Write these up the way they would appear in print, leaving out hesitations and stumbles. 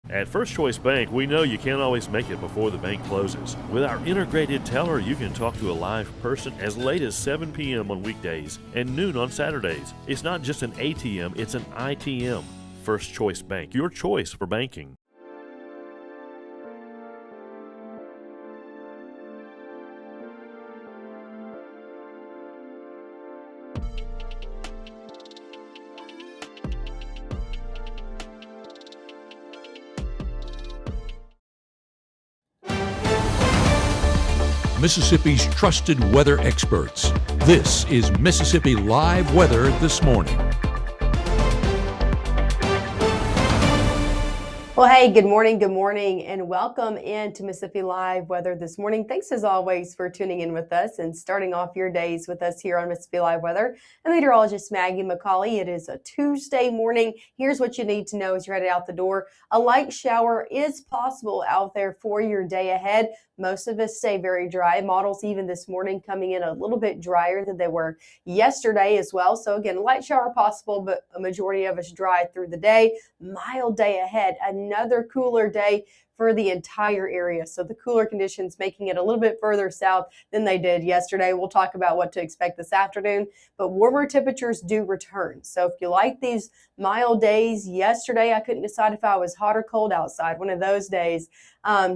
At First Choice Bank, we know you can't always make it before the bank closes. With our integrated teller, you can talk to a live person as late as 7 p.m. on weekdays and noon on Saturdays. It's not just an ATM, it's an ITM. First Choice Bank, your choice for banking. Mississippi's trusted weather experts. This is Mississippi Live Weather This Morning. Well, hey, good morning, and welcome into Mississippi Live Weather This Morning. Thanks as always for tuning in with us and starting off your days with us here on Mississippi Live Weather. I'm meteorologist Maggie McCauley. It is a Tuesday morning. Here's what you need to know as you're headed out the door. A light shower is possible out there for your day ahead. Most of us stay very dry. Models even this morning coming in a little bit drier than they were yesterday as well. So again, light shower possible, but a majority of us dry through the day. Mild day ahead, another cooler day for the entire area. So the cooler conditions making it a little bit further south than they did yesterday. We'll talk about what to expect this afternoon, but warmer temperatures do return. So if you like these mild days, yesterday I couldn't decide if I was hot or cold outside, one of those days.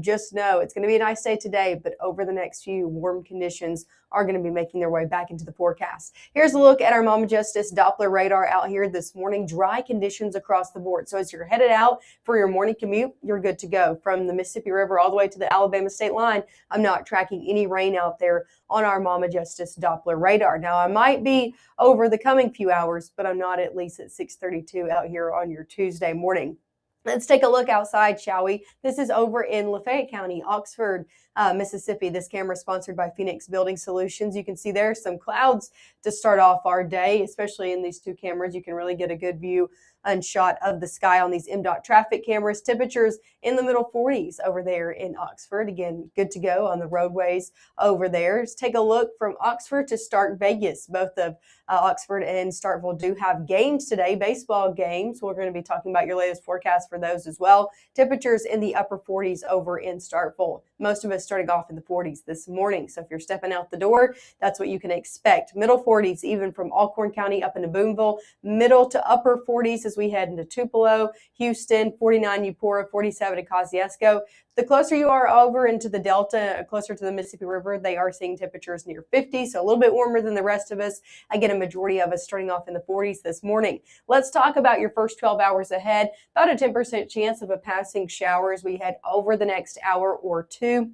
Just know it's going to be a nice day today, but over the next few, warm conditions are going to be making their way back into the forecast. Here's a look at our Mama Justice Doppler radar out here this morning. Dry conditions across the board. So as you're headed out for your morning commute, you're good to go. From the Mississippi River all the way to the Alabama state line, I'm not tracking any rain out there on our Mama Justice Doppler radar. Now, I might be over the coming few hours, but I'm not at least at 6:32 out here on your Tuesday morning. Let's take a look outside, shall we? This is over in Lafayette County, Oxford, Mississippi. This camera is sponsored by Phoenix Building Solutions. You can see there's some clouds to start off our day, especially in these two cameras. You can really get a good view and shot of the sky on these MDOT traffic cameras. Temperatures in the middle 40s over there in Oxford. Again, good to go on the roadways over there. Let's take a look from Oxford to Stark Vegas. Both of Oxford and Starkville do have games today, baseball games. We're going to be talking about your latest forecast for those as well. Temperatures in the upper 40s over in Starkville. Most of us starting off in the 40s this morning. So if you're stepping out the door, that's what you can expect. Middle 40s even from Alcorn County up into Boonville. Middle to upper 40s as we head into Tupelo, Houston, 49 Eupora, 47 in Kosciuszko. The closer you are over into the Delta, closer to the Mississippi River, they are seeing temperatures near 50, so a little bit warmer than the rest of us. Again, a majority of us starting off in the 40s this morning. Let's talk about your first 12 hours ahead. About a 10% chance of a passing shower as we head over the next hour or two.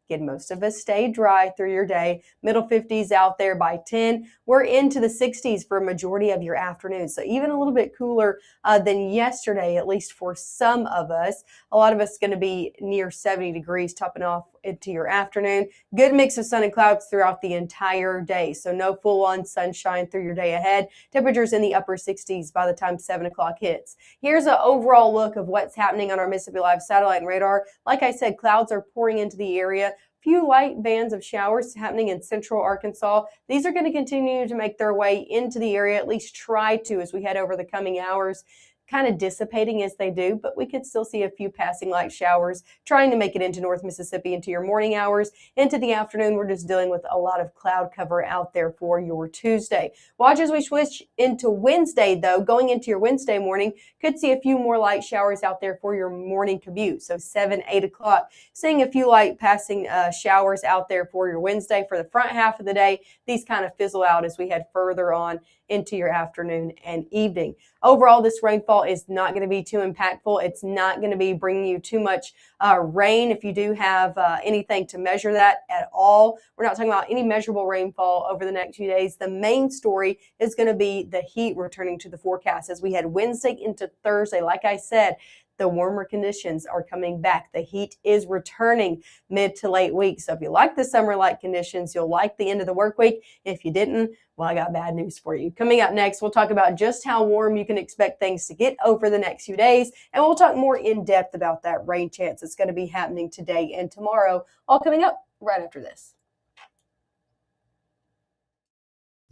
Again, most of us stay dry through your day. Middle 50s out there by 10. We're into the 60s for a majority of your afternoon. So even a little bit cooler than yesterday, at least for some of us. A lot of us going to be near 70 degrees topping off into your afternoon. Good mix of sun and clouds throughout the entire day. So no full-on sunshine through your day ahead. Temperatures in the upper 60s by the time 7 o'clock hits. Here's an overall look of what's happening on our Mississippi Live satellite and radar. Like I said, clouds are pouring into the area. Few light bands of showers happening in central Arkansas. These are going to continue to make their way into the area, at least try to as we head over the coming hours. Kind of dissipating as they do, but we could still see a few passing light showers trying to make it into North Mississippi into your morning hours. Into the afternoon, we're just dealing with a lot of cloud cover out there for your Tuesday. Watch as we switch into Wednesday, though. Going into your Wednesday morning, could see a few more light showers out there for your morning commute. So 7, 8 o'clock, seeing a few light passing showers out there for your Wednesday. For the front half of the day, these kind of fizzle out as we head further on into your afternoon and evening. Overall, this rainfall is not going to be too impactful. It's not going to be bringing you too much rain if you do have anything to measure that at all. We're not talking about any measurable rainfall over the next few days. The main story is going to be the heat returning to the forecast as we head Wednesday into Thursday. Like I said, the warmer conditions are coming back. The heat is returning mid to late week. So if you like the summer-like conditions, you'll like the end of the work week. If you didn't, well, I got bad news for you. Coming up next, we'll talk about just how warm you can expect things to get over the next few days. And we'll talk more in depth about that rain chance that's going to be happening today and tomorrow. All coming up right after this.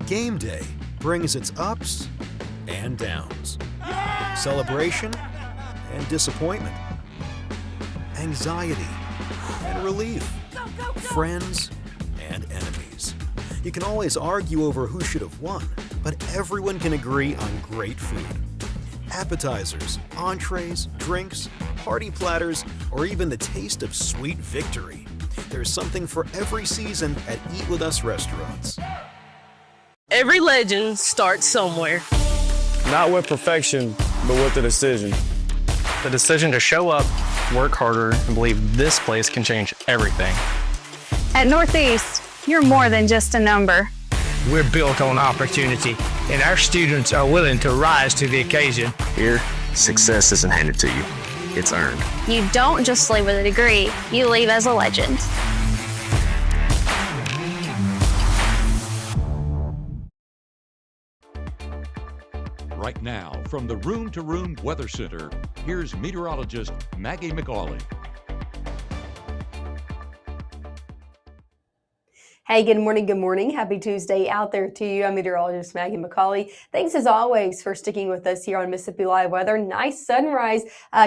Game day brings its ups and downs, celebration and disappointment. anxiety, and relief, friends and enemies. You can always argue over who should have won, but everyone can agree on great food. Appetizers, entrees, drinks, party platters, or even the taste of sweet victory. There's something for every season at Eat With Us restaurants. Every legend starts somewhere. Not with perfection, but with the decision. The decision to show up, work harder, and believe this place can change everything. At Northeast, you're more than just a number. We're built on opportunity, and our students are willing to rise to the occasion. Here, success isn't handed to you, it's earned. You don't just leave with a degree, you leave as a legend. Right now, from the Room to Room Weather Center, here's meteorologist Maggye McCauley. Hey, good morning. Good morning. Happy Tuesday out there to you. I'm meteorologist Maggye McCauley. Thanks as always for sticking with us here on Mississippi Live Weather. Nice sunrise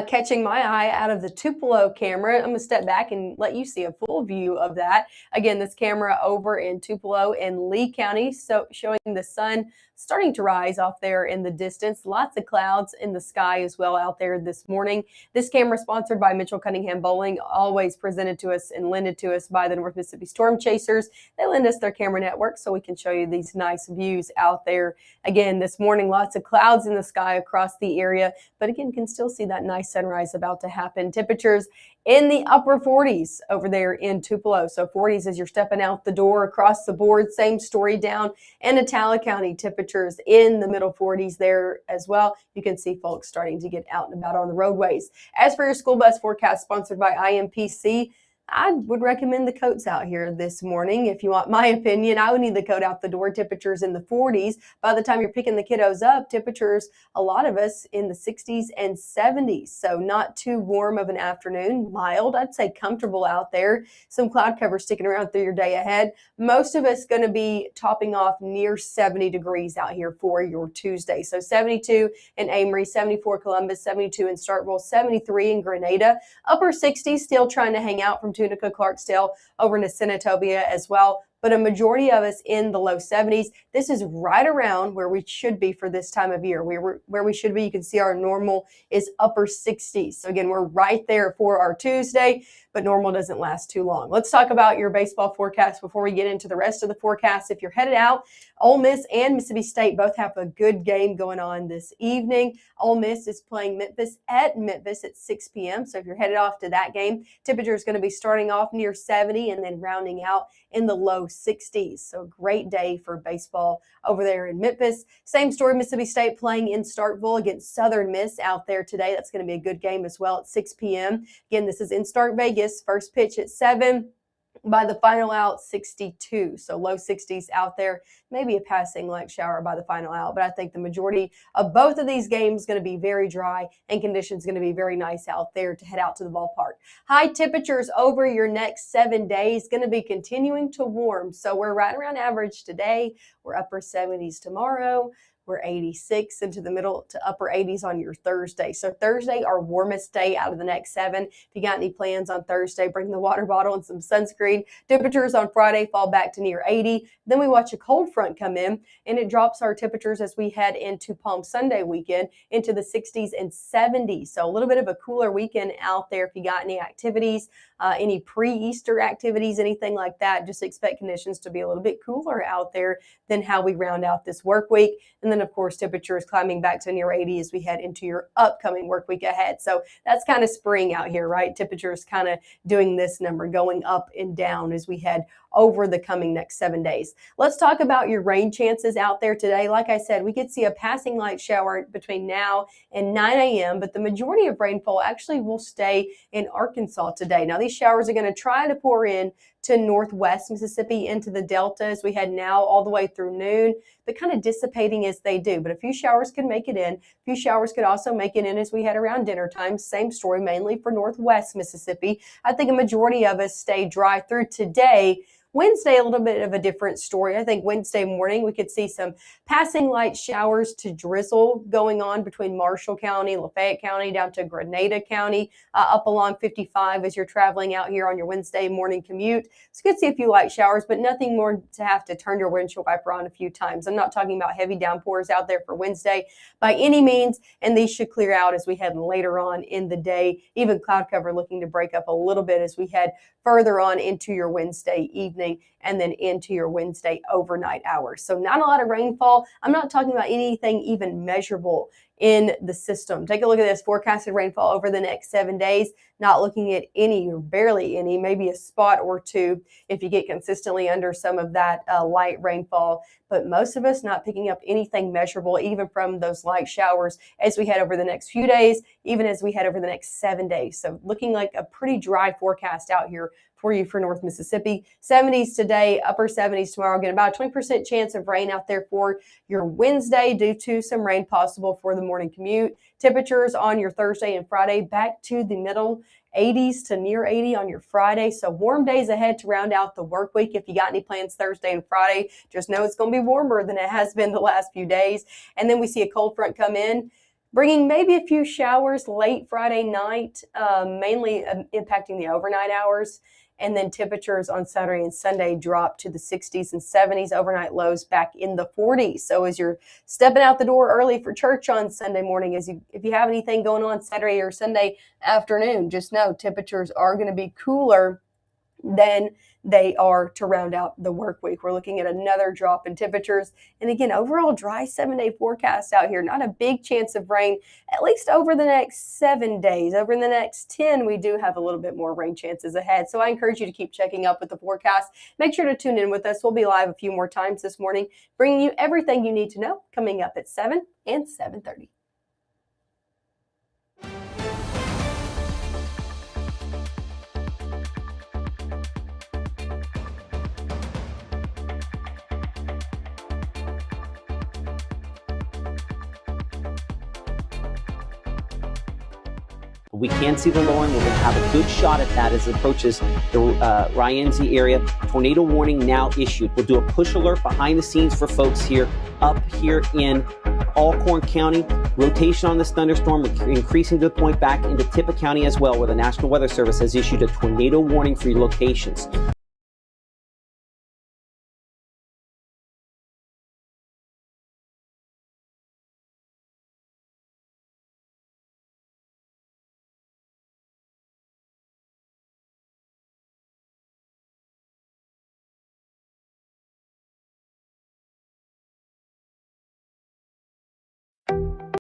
catching my eye out of the Tupelo camera. I'm going to step back and let you see a full view of that. Again, this camera over in Tupelo and Lee County, so showing the sun starting to rise off there in the distance. Lots of clouds in the sky as well out there this morning. This camera sponsored by Mitchell Cunningham Bowling, always presented to us and lended to us by the North Mississippi Storm Chasers. They lend us their camera network so we can show you these nice views out there. Again, this morning, lots of clouds in the sky across the area, but again, can still see that nice sunrise about to happen. Temperatures in the upper 40s over there in Tupelo. So 40s as you're stepping out the door across the board. Same story down in Itala County. Temperatures in the middle 40s there as well. You can see folks starting to get out and about on the roadways. As for your school bus forecast sponsored by IMPC, I would recommend the coats out here this morning. If you want my opinion, I would need the coat out the door. Temperatures in the 40s. By the time you're picking the kiddos up, temperatures, a lot of us in the 60s and 70s. So not too warm of an afternoon. Mild, I'd say comfortable out there. Some cloud cover sticking around through your day ahead. Most of us going to be topping off near 70 degrees out here for your Tuesday. So 72 in Amory, 74 Columbus, 72 in Starkville, 73 in Grenada. Upper 60s still trying to hang out from Tunica, Clarksdale, over into Senatobia as well. But a majority of us in the low 70s. This is right around where we should be for this time of year. Where we should be, you can see our normal is upper 60s. So again, we're right there for our Tuesday, but normal doesn't last too long. Let's talk about your baseball forecast before we get into the rest of the forecast. If you're headed out, Ole Miss and Mississippi State both have a good game going on this evening. Ole Miss is playing Memphis at 6 p.m. So if you're headed off to that game, temperature is going to be starting off near 70 and then rounding out in the low 60s. So great day for baseball over there in Memphis. Same story, Mississippi State playing in Starkville against Southern Miss out there today. That's going to be a good game as well at 6 p.m. Again, this is in Stark Vegas. First pitch at 7. By the final out, 62. So low 60s out there. Maybe a passing light shower by the final out. But I think the majority of both of these games is going to be very dry and conditions going to be very nice out there to head out to the ballpark. High temperatures over your next 7 days going to be continuing to warm. So we're right around average today. We're upper 70s tomorrow. We're 86 into the middle to upper 80s on your Thursday. So Thursday, our warmest day out of the next 7. If you got any plans on Thursday, bring the water bottle and some sunscreen. Temperatures on Friday fall back to near 80. Then we watch a cold front come in, and it drops our temperatures as we head into Palm Sunday weekend into the 60s and 70s. So a little bit of a cooler weekend out there. If you got any activities, any pre-Easter activities, anything like that, just expect conditions to be a little bit cooler out there than how we round out this work week. And then, of course, temperatures climbing back to near 80 as we head into your upcoming work week ahead. So that's kind of spring out here, right? Temperatures kind of doing this number, going up and down as we head over the coming next 7 days. Let's talk about your rain chances out there today. Like I said, we could see a passing light shower between now and 9 a.m., but the majority of rainfall actually will stay in Arkansas today. Now, these showers are going to try to pour in to northwest Mississippi into the Delta as we head now all the way through noon, but kind of dissipating as they do. But a few showers could make it in. A few showers could also make it in as we head around dinner time. Same story, mainly for northwest Mississippi. I think a majority of us stay dry through today Wednesday, a little bit of a different story. I think Wednesday morning we could see some passing light showers to drizzle going on between Marshall County, Lafayette County, down to Grenada County, up along 55 as you're traveling out here on your Wednesday morning commute. So you could see a few light showers, but nothing more to have to turn your windshield wiper on a few times. I'm not talking about heavy downpours out there for Wednesday by any means, and these should clear out as we head later on in the day. Even cloud cover looking to break up a little bit as we head further on into your Wednesday evening and then into your Wednesday overnight hours. So not a lot of rainfall. I'm not talking about anything even measurable in the system. Take a look at this forecasted rainfall over the next 7 days. Not looking at any or barely any, maybe a spot or two if you get consistently under some of that light rainfall. But most of us not picking up anything measurable, even from those light showers as we head over the next few days, even as we head over the next 7 days. So looking like a pretty dry forecast out here for you for North Mississippi. 70s today, upper 70s tomorrow. Again, about a 20% chance of rain out there for your Wednesday due to some rain possible for the morning commute. Temperatures on your Thursday and Friday back to the middle 80s to near 80 on your Friday. So warm days ahead to round out the work week. If you got any plans Thursday and Friday, just know it's going to be warmer than it has been the last few days. And then we see a cold front come in, bringing maybe a few showers late Friday night, mainly impacting the overnight hours. And then temperatures on Saturday and Sunday drop to the 60s and 70s, overnight lows back in the 40s. So as you're stepping out the door early for church on Sunday morning, if you have anything going on Saturday or Sunday afternoon, just know temperatures are going to be cooler than they are to round out the work week. We're looking at another drop in temperatures. And again, overall dry 7-day forecast out here. Not a big chance of rain, at least over the next 7 days. Over in the next 10, we do have a little bit more rain chances ahead. So I encourage you to keep checking up with the forecast. Make sure to tune in with us. We'll be live a few more times this morning, bringing you everything you need to know coming up at 7 and 7:30. We can see the low end. We're going to have a good shot at that as it approaches the Ryanzi area. Tornado warning now issued. We'll do a push alert behind the scenes for folks here up here in Alcorn County. Rotation on this thunderstorm, increasing to the point back into Tippah County as well, where the National Weather Service has issued a tornado warning for your locations.